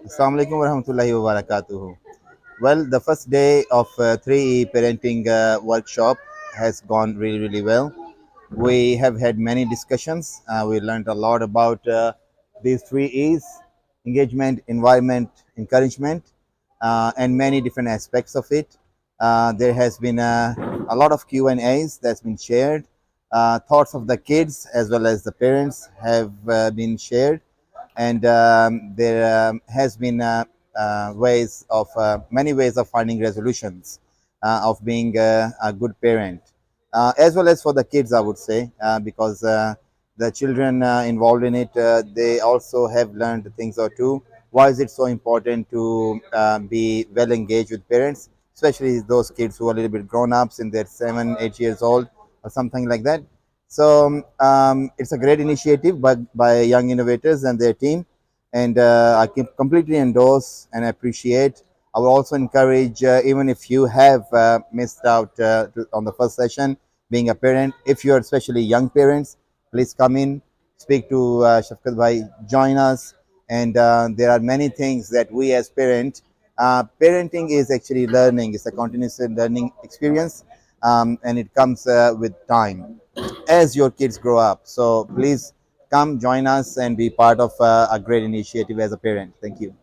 Assalamu alaikum warahmatullahi wabarakatuh. Well, the first day of 3E parenting workshop has gone really, really well. We have had many discussions. We learned a lot about these 3Es: engagement, environment, encouragement, and many different aspects of it. There has been a lot of Q&As that's been shared. Thoughts of the kids as well as the parents have been shared, and there has been ways of many ways of finding resolutions of being a good parent, as well as for the kids, I would say, because the children involved in it, they also have learned things or two. Why is it so important to be well engaged with parents, especially those kids who are a little bit grown ups in their 7, 8 years old or something like that? So it's a great initiative by Young Innovators and their team, and I can completely endorse and appreciate. I will also encourage, even if you have missed out on the first session, being a parent, if you are especially young parents, please come in, speak to Shafkat Bhai, join us, and there are many things that we as parents, parenting is actually learning. It's a continuous learning experience, and it comes with time as your kids grow up. So please come join us and be part of a great initiative as a parent. Thank you.